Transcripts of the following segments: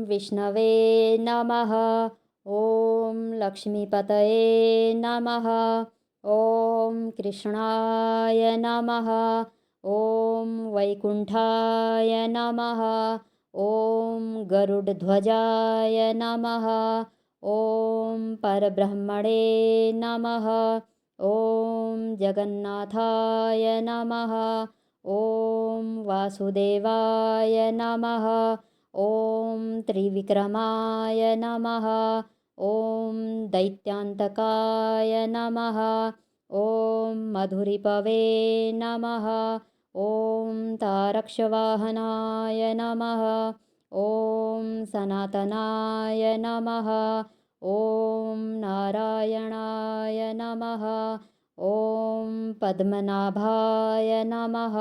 विष्णवे नमः। ॐ लक्ष्मीपतये नमः। ॐ कृष्णाय नमः। ॐ वैकुण्ठाय नमः। ॐ गरुडध्वजाय नमः। ॐ परब्रह्मणे नमः। ॐ जगन्नाथाय नमः। ॐ वासुदेवाय नमः। ॐ त्रिविक्रमाय नमः। ॐ दैत्यान्तकाय नमः। ॐ मधुरिपवे नमः। ॐ तारक्षवाहनाय नमः। ॐ सनातनाय नमः। ॐ नारायणाय नमः। ॐ पद्मनाभाय नमः।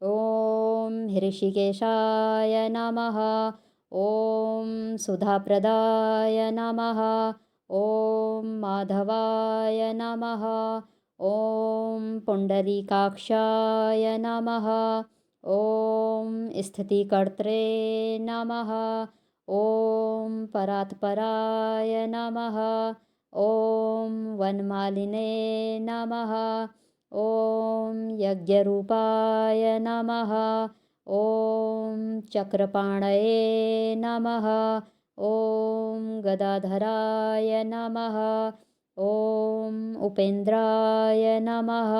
ॐ हृषिकेशाय नमः। ॐ सुधाप्रदाय नमः। ॐ माधवाय नमः। ॐ पुण्डरीकाक्षाय नमः। ॐ स्थितिकर्त्रे नमः। ॐ परात्पराय नमः। ॐ वनमालिने नमः। ॐ यज्ञरूपाय नमः। ॐ चक्रपाणये नमः। ॐ गदाधराय नमः। ॐ उपेन्द्राय नमः।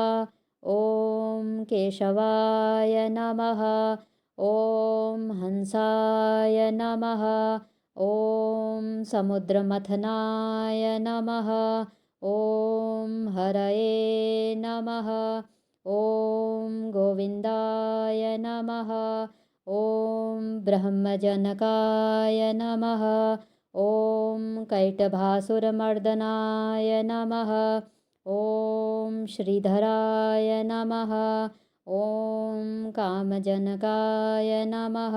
ॐ केशवाय नमः। ॐ हंसाय नमः। ॐ समुद्रमथनाय नमः। ॐ हरये नमः। ॐ गोविन्दाय नमः। ॐ ब्रह्मजनकाय नमः। ॐ कैटभासुरमर्दनाय नमः। ॐ श्रीधराय नमः। ॐ कामजनकाय नमः।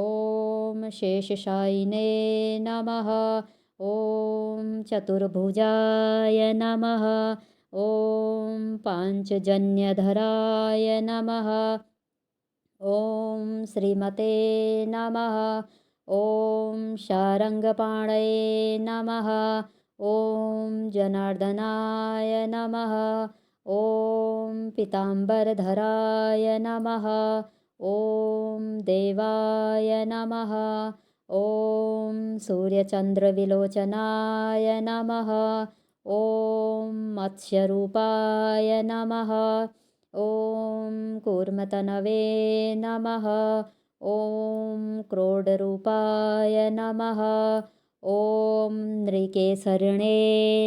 ॐ शेषशायिने नमः। ॐ चतुर्भुजाय नमः। ॐ पाञ्चजन्यधराय नमः। ॐ श्रीमते नमः। ॐ शारङ्गपाणये नमः। ॐ जनार्दनाय नमः। ॐ पीताम्बरधराय नमः। ॐ देवाय नमः। ॐ सूर्यचन्द्रविलोचनाय नमः। ॐ मत्स्यरूपाय नमः। ॐ कूर्मतनवे नमः। ॐ क्रोडरूपाय नमः। ॐ नृकेसरिणे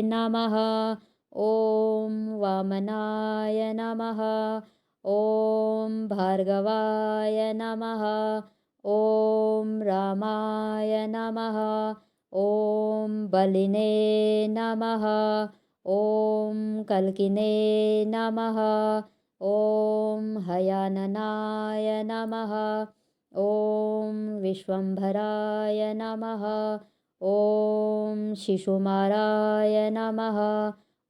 नमः। ॐ वामनाय नमः। ॐ भार्गवाय नमः। ॐ रामाय नमः। ॐ बलिने नमः। ॐ कल्किने नमः। ॐ हयाननाय नमः। ॐ विश्वम्भराय नमः। ॐ शिशुमाराय नमः।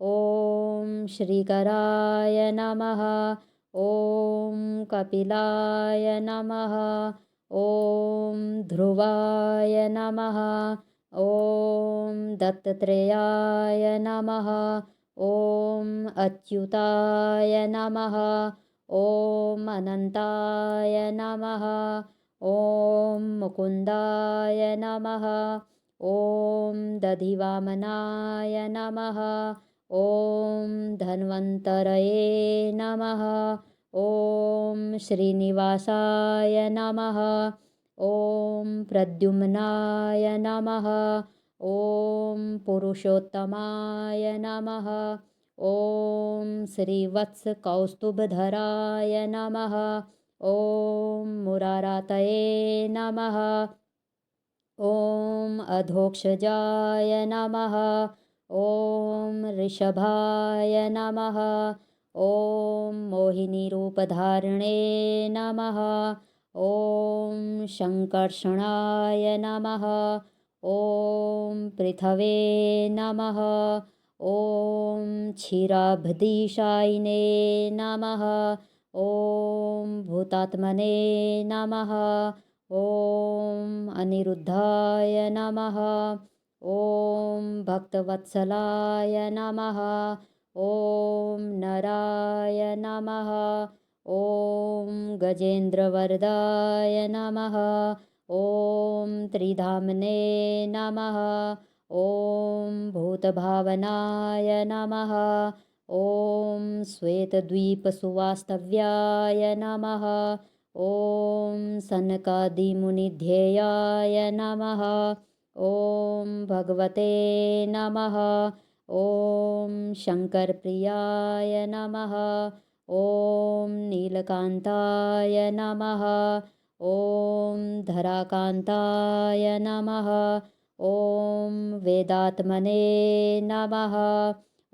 ॐ श्रीकराय नमः। ॐ कपिलाय नमः। ॐ ध्रुवाय नमः। ॐ दत्तात्रेयाय नमः। ॐ अच्युताय नमः। ॐ अनन्ताय नमः। ॐ मुकुन्दाय नमः। ॐ दधिवामनाय नमः। ॐ धन्वन्तरये नमः। ॐ श्रीनिवासाय नमः। ॐ प्रद्युम्नाय नमः। ॐ पुरुषोत्तमाय नमः। ॐ श्रीवत्सकौस्तुभधराय नमः। ॐ मुरारातये नमः। ॐ अधोक्षजाय नमः। ॐ ऋषभाय नमः। ॐ मोहिनीरूपधारिणे नमः। ॐ शङ्कर्षणाय नमः। ॐ पृथवे नमः। ॐ क्षीराब्धीशायिने नमः। ॐ भूतात्मने नमः। ॐ अनिरुद्धाय नमः। ॐ भक्तवत्सलाय नमः। ॐ नराय नमः। ॐ गजेन्द्रवरदाय नमः। ॐ त्रिधाम्ने नमः। ॐ भूतभावनाय नमः। ॐ श्वेतद्वीपसुवास्तव्याय नमः। ॐ सनकादिमुनिध्येयाय नमः। ॐ भगवते नमः। ॐ शङ्करप्रियाय नमः। ॐ नीलकान्ताय नमः। ॐ धराकान्ताय नमः। ॐ वेदात्मने नमः।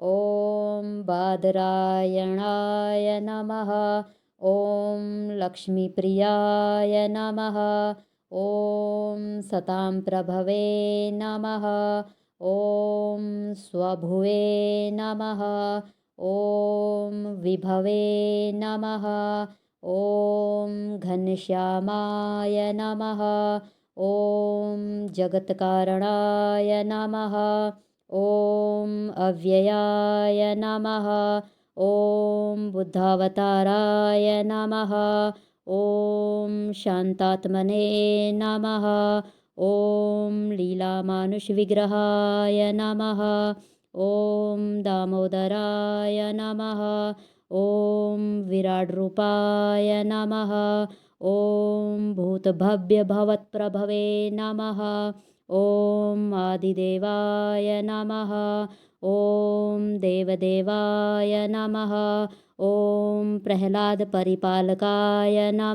ॐ बादरायणाय नमः। ॐ लक्ष्मीप्रियाय नमः। ॐ सतां प्रभवे नमः। ॐ स्वभुवे नमः। ॐ विभवे नमः। ॐ घनश्यामाय नमः। ॐ जगत्कारणाय नमः। ॐ अव्ययाय नमः। ॐ बुद्धावताराय नमः। ॐ शान्तात्मने नमः। ॐ लीलामानुषविग्रहाय नमः। ॐ दामोदराय नमः। ॐ विराड्रूपाय नमः। ॐ भूतभव्यभवत्प्रभवे नमः। ॐ आदिदेवाय नमः। ॐ देवदेवाय नमः। ॐ प्रह्लादपरिपालकाय नमः।